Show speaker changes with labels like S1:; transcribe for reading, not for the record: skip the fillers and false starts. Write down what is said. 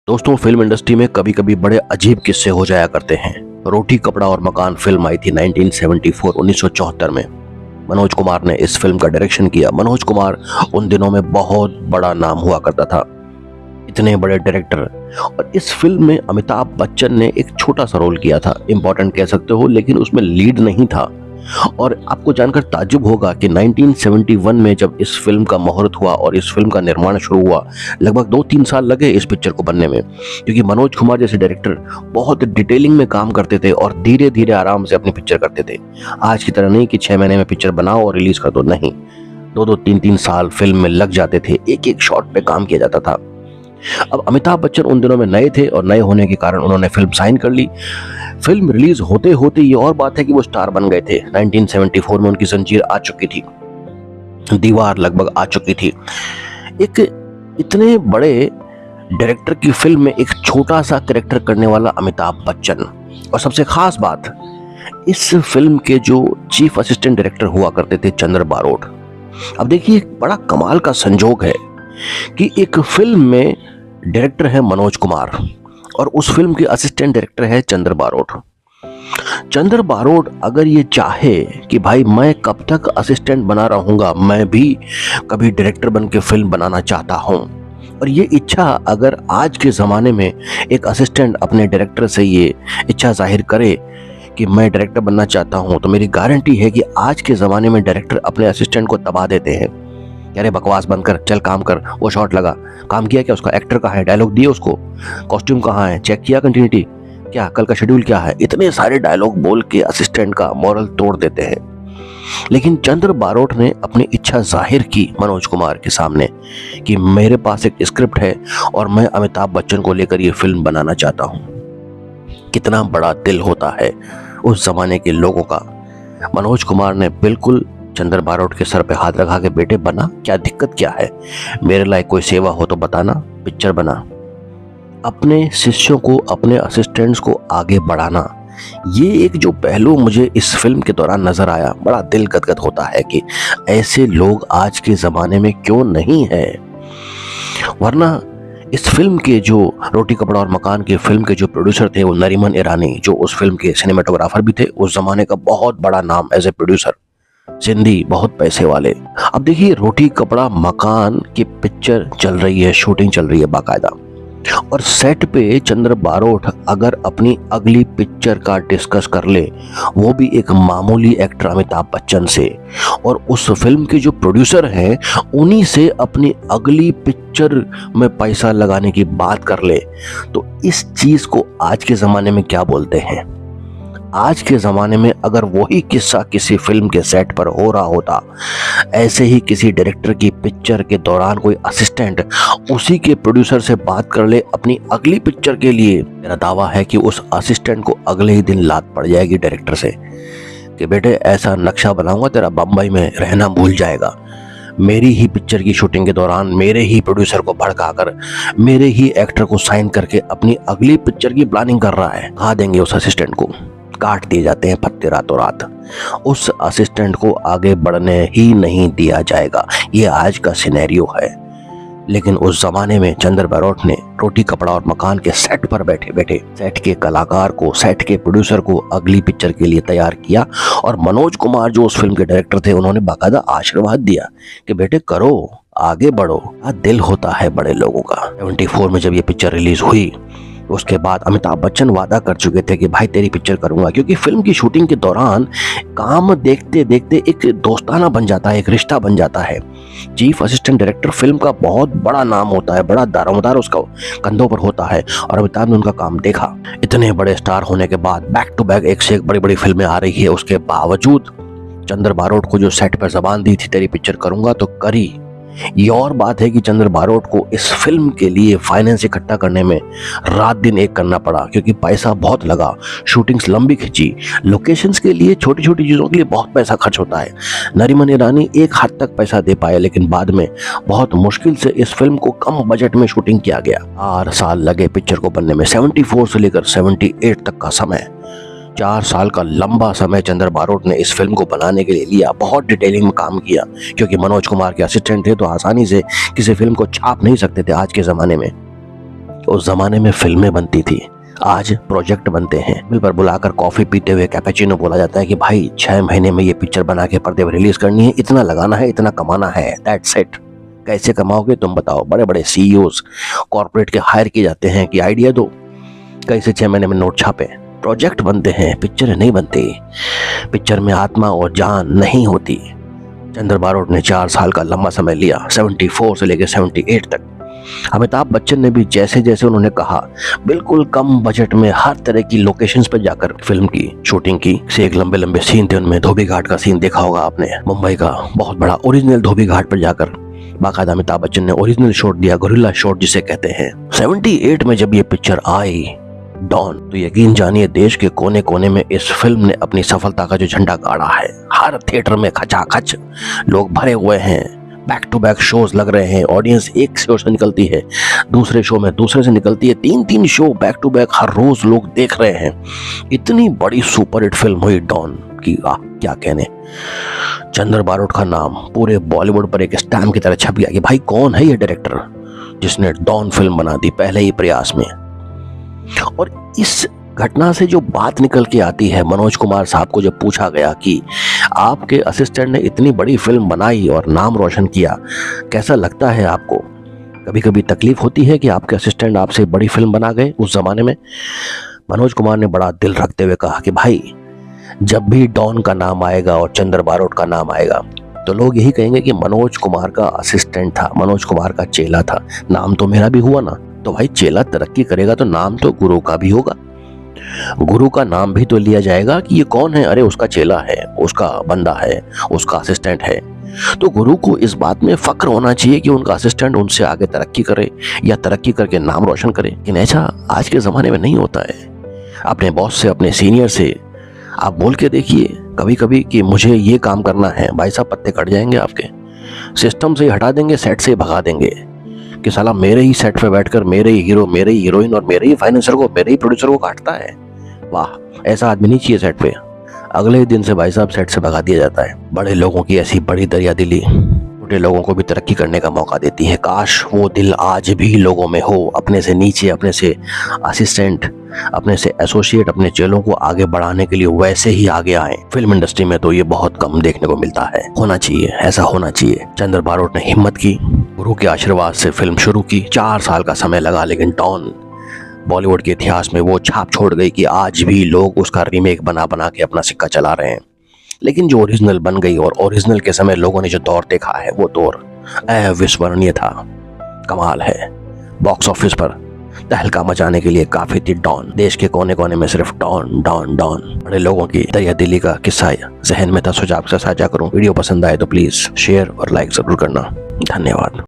S1: दोस्तों, film industry में कभी कभी बड़े अजीब किस्से हो जाया करते हैं। रोटी कपड़ा और मकान फिल्म आई थी 1974 में। मनोज कुमार ने इस फिल्म का डायरेक्शन किया। मनोज कुमार उन दिनों में बहुत बड़ा नाम हुआ करता था, इतने बड़े डायरेक्टर। और इस फिल्म में अमिताभ बच्चन ने एक छोटा सा रोल किया था, इंपॉर्टेंट कह सकते हो, लेकिन उसमें लीड नहीं था। और आपको जानकर ताज्जुब होगा कि 1971 में जब इस फिल्म का मुहूर्त हुआ और इस फिल्म का निर्माण शुरू हुआ, लगभग 2-3 साल लगे इस पिक्चर को बनने में, क्योंकि मनोज कुमार जैसे डायरेक्टर बहुत डिटेलिंग में काम करते थे और धीरे धीरे आराम से अपनी पिक्चर करते थे। आज की तरह नहीं कि 6 महीने में पिक्चर बनाओ और रिलीज कर दो, नहीं, 2-2 3-3 साल फिल्म में लग जाते थे, एक एक शॉट पे काम किया जाता था। अब अमिताभ बच्चन उन दिनों में नए थे और नए होने के कारण उन्होंने फिल्म साइन कर ली। फिल्म रिलीज होते होते ये और बात है कि वो स्टार बन गए थे। 1974 में उनकी जंजीर आ चुकी थी, दीवार लगभग आ चुकी थी। एक इतने बड़े डायरेक्टर की फिल्म में एक छोटा सा कैरेक्टर करने वाला अमिताभ बच्चन, और सबसे खास बात, इस फिल्म के जो चीफ असिस्टेंट डायरेक्टर हुआ करते थे चंद्र बारोट। अब देखिए, एक बड़ा कमाल का संजोग है कि एक फिल्म में डायरेक्टर है मनोज कुमार और उस फिल्म के असिस्टेंट डायरेक्टर है चंद्र बारोट। चंद्र बारोट अगर ये चाहे कि भाई मैं कब तक असिस्टेंट बना रहूंगा, मैं भी कभी डायरेक्टर बन के फिल्म बनाना चाहता हूं, और ये इच्छा अगर आज के ज़माने में एक असिस्टेंट अपने डायरेक्टर से ये इच्छा जाहिर करे कि मैं डायरेक्टर बनना चाहता हूं, तो मेरी गारंटी है कि आज के ज़माने में डायरेक्टर अपने असिस्टेंट को दबा देते हैं। अरे बकवास बंद कर, चल काम कर, वो शॉट लगा, काम किया क्या, उसका एक्टर कहाँ है, डायलॉग दिए उसको, कॉस्ट्यूम कहाँ है, चेक किया कंटिन्यूटी क्या, कल का शेड्यूल क्या है, इतने सारे डायलॉग बोल के असिस्टेंट का मोरल तोड़ देते हैं। लेकिन चंद्र बारोट ने अपनी इच्छा जाहिर की मनोज कुमार के सामने कि मेरे पास एक स्क्रिप्ट है और मैं अमिताभ बच्चन को लेकर ये फिल्म बनाना चाहता हूँ। कितना बड़ा दिल होता है उस जमाने के लोगों का। मनोज कुमार ने बिल्कुल चंद्र बारोट के सर पे हाथ रखा के बेटे बना, क्या दिक्कत क्या है, मेरे लायक कोई सेवा हो तो बताना, पिक्चर बना। अपने शिष्यों को, अपने असिस्टेंट्स को आगे बढ़ाना, ये एक जो पहलू मुझे इस फिल्म के दौरान नजर आया, बड़ा दिल गदगद होता है कि ऐसे लोग आज के जमाने में क्यों नहीं है। वरना इस फिल्म के जो रोटी कपड़ा और मकान के फिल्म के जो प्रोड्यूसर थे वो नरीमन ईरानी, जो उस फिल्म के सिनेमेटोग्राफर भी थे, उस जमाने का बहुत बड़ा नाम एज ए प्रोड्यूसर, जिंदी, बहुत पैसे वाले। अब देखिए, रोटी कपड़ा मकान की पिक्चर चल रही है, शूटिंग चल रही है बाकायदा, और सेट पे चंद्र बारोट अगर अपनी अगली पिक्चर का डिस्कस कर ले, वो भी एक मामूली एक्टर अमिताभ बच्चन से, और उस फिल्म के जो प्रोड्यूसर हैं उन्हीं से अपनी अगली पिक्चर में पैसा लगाने की बात कर ले, तो इस चीज को आज के जमाने में क्या बोलते हैं। आज के ज़माने में अगर वही किस्सा किसी फिल्म के सेट पर हो रहा होता, ऐसे ही किसी डायरेक्टर की पिक्चर के दौरान कोई असिस्टेंट उसी के प्रोड्यूसर से बात कर ले अपनी अगली पिक्चर के लिए, मेरा दावा है कि उस असिस्टेंट को अगले ही दिन लात पड़ जाएगी डायरेक्टर से कि बेटे ऐसा नक्शा बनाऊंगा तेरा बम्बई में रहना भूल जाएगा। मेरी ही पिक्चर की शूटिंग के दौरान मेरे ही प्रोड्यूसर को भड़काकर मेरे ही एक्टर को साइन करके अपनी अगली पिक्चर की प्लानिंग कर रहा है। कहा देंगे उस असिस्टेंट को, काट दिए जाते हैं पत्ते रातों रात। उस असिस्टेंट को आगे बढ़ने ही नहीं दिया जाएगा, ये आज का सिनेरियो है। लेकिन उस जमाने में चंद्र बारोट ने रोटी कपड़ा और मकान के सेट पर बैठे बैठे सेट के कलाकार को, सेट के प्रोड्यूसर को अगली पिक्चर के लिए तैयार किया, और मनोज कुमार जो उस फिल्म के डायरेक्टर थे उन्होंने बाकायदा आशीर्वाद दिया कि बेटे करो, आगे बढ़ो। दिल होता है बड़े लोगों का। 74 में जब ये पिक्चर रिलीज हुई, उसके बाद अमिताभ बच्चन वादा कर चुके थे कि भाई तेरी पिक्चर करूंगा, क्योंकि फिल्म की शूटिंग के दौरान काम देखते देखते एक दोस्ताना बन जाता है, एक रिश्ता बन जाता है। चीफ असिस्टेंट डायरेक्टर फिल्म का बहुत बड़ा नाम होता है, बड़ा दारोमदार उसका कंधों पर होता है, और अमिताभ ने उनका काम देखा। इतने बड़े स्टार होने के बाद बैक टू बैक एक से एक बड़ी बड़ी फिल्में आ रही है, उसके बावजूद चंद्र बारोट को जो सेट पर जबान दी थी तेरी पिक्चर करूंगा, तो करी। ये और बात है कि चंद्र बारोट को इस फिल्म के लिए फाइनेंस इकट्ठा करने में रात दिन एक करना पड़ा, क्योंकि पैसा बहुत लगा, शूटिंग्स लंबी खिंची, लोकेशंस के लिए, छोटी छोटी चीज़ों के लिए बहुत पैसा खर्च होता है। नरीमन ईरानी एक हद तक पैसा दे पाए, लेकिन बाद में बहुत मुश्किल से इस फिल्म को कम बजट में शूटिंग किया गया। 4 साल लगे पिक्चर को बनने में, 74 से लेकर 78 तक का समय। 4 साल का लंबा समय चंद्र बारोट ने इस फिल्म को बनाने के लिए लिया। बहुत डिटेलिंग में काम किया, क्योंकि मनोज कुमार के असिस्टेंट थे तो आसानी से किसी फिल्म को छाप नहीं सकते थे आज के ज़माने में। उस जमाने में फिल्में बनती थी, आज प्रोजेक्ट बनते हैं। टेबल पर बुलाकर कॉफी पीते हुए कैपेचिनो बोला जाता है कि भाई 6 महीने में ये पिक्चर बना के पर्दे पर रिलीज करनी है, इतना लगाना है, इतना कमाना है, दैट्स इट। कैसे कमाओगे तुम बताओ? बड़े बड़े सीईओज कॉर्पोरेट के हायर किए जाते हैं कि आइडिया दो, कैसे 6 महीने में नोट छापे। प्रोजेक्ट बनते हैं, पिक्चर नहीं बनती। पिक्चर में आत्मा और जान नहीं होती। चंद्र बारोट ने 4 साल का लंबा समय लिया, 74 से लेकर 78 तक। अमिताभ बच्चन ने भी जैसे जैसे उन्होंने कहा, बिल्कुल कम बजट में हर तरह की लोकेशंस पर जाकर फिल्म की शूटिंग की। से एक लंबे लंबे सीन थे उनमें। धोबी घाट का सीन देखा होगा आपने, मुंबई का बहुत बड़ा ओरिजिनल धोबी घाट पर जाकर बाकायदा अमिताभ बच्चन ने ओरिजिनल शॉट दिया, गोरिल्ला शॉट जिसे कहते हैं। 78 में जब ये पिक्चर आई डॉन, तो यकीन जानिए देश के कोने कोने में इस फिल्म ने अपनी सफलता का जो झंडा गाड़ा है। हर थिएटर में खचाखच लोग भरे हुए हैं, बैक टू बैक शोज लग रहे हैं, ऑडियंस एक शो से निकलती है, दूसरे शो में दूसरे से निकलती है, 3-3 शो बैक टू बैक हर रोज लोग देख रहे हैं। इतनी बड़ी सुपरहिट फिल्म हुई डॉन की, क्या कहने। चंद्र बारोट का नाम पूरे बॉलीवुड पर एक स्टैम्प की तरह छप गया कि भाई कौन है ये डायरेक्टर जिसने डॉन फिल्म बना दी पहले ही प्रयास में। और इस घटना से जो बात निकल के आती है, मनोज कुमार साहब को जब पूछा गया कि आपके असिस्टेंट ने इतनी बड़ी फिल्म बनाई और नाम रोशन किया, कैसा लगता है आपको? कभी कभी तकलीफ होती है कि आपके असिस्टेंट आपसे बड़ी फिल्म बना गए उस जमाने में? मनोज कुमार ने बड़ा दिल रखते हुए कहा कि भाई जब भी डॉन का नाम आएगा और चंद्र बारोट का नाम आएगा तो लोग यही कहेंगे कि मनोज कुमार का असिस्टेंट था, मनोज कुमार का चेला था। नाम तो मेरा भी हुआ ना, तो भाई चेला तरक्की करेगा तो नाम तो गुरु का भी होगा, गुरु का नाम भी तो लिया जाएगा कि ये कौन है, अरे उसका चेला है, उसका बंदा है, उसका असिस्टेंट है। तो गुरु को इस बात में फक्र होना चाहिए कि उनका असिस्टेंट उनसे आगे तरक्की करे या तरक्की करके नाम रोशन करे। लेकिन ऐसा आज के ज़माने में नहीं होता है। अपने बॉस से, अपने सीनियर से आप बोल के देखिए कभी कभी कि मुझे ये काम करना है, भाई साहब पत्ते कट जाएंगे आपके। सिस्टम से ही हटा देंगे, सेट से ही भगा देंगे कि साला मेरे ही सेट पे बैठकर मेरे ही हीरो, मेरे ही हीरोइन और मेरे ही फाइनेंसर को, मेरे ही प्रोड्यूसर को काटता है। वाह, ऐसा आदमी नहीं चाहिए सेट पे। अगले ही दिन से भाई साहब सेट से भगा दिया जाता है। बड़े लोगों की ऐसी बड़ी दरिया दिली छोटे लोगों को भी तरक्की करने का मौका देती है। काश वो दिल आज भी लोगों में हो, अपने से नीचे, अपने से असिस्टेंट, अपने से एसोसिएट, अपने चेलों को आगे बढ़ाने के लिए वैसे ही आगे आए। फिल्म इंडस्ट्री में तो ये बहुत कम देखने को मिलता है। होना चाहिए, ऐसा होना चाहिए। चंद्र बारोट ने हिम्मत की, गुरु के आशीर्वाद से फिल्म शुरू की। 4 साल का समय लगा, लेकिन डॉन बॉलीवुड के इतिहास में वो छाप छोड़ गई कि आज भी लोग उसका रीमेक बना बना के अपना सिक्का चला रहे हैं। लेकिन जो ओरिजिनल बन गई और ओरिजिनल के समय लोगों ने जो दौर देखा है, वो दौर अविस्मरणीय था। कमाल है। बॉक्स ऑफिस पर तहलका मचाने के लिए काफी थी डॉन। देश के कोने कोने में सिर्फ डॉन डॉन डॉन। बड़े लोगों की दरिया दिली का किस्सा जहन में था, सोचा आपसे साझा करूं। वीडियो पसंद आए तो प्लीज शेयर और लाइक जरूर करना। धन्यवाद।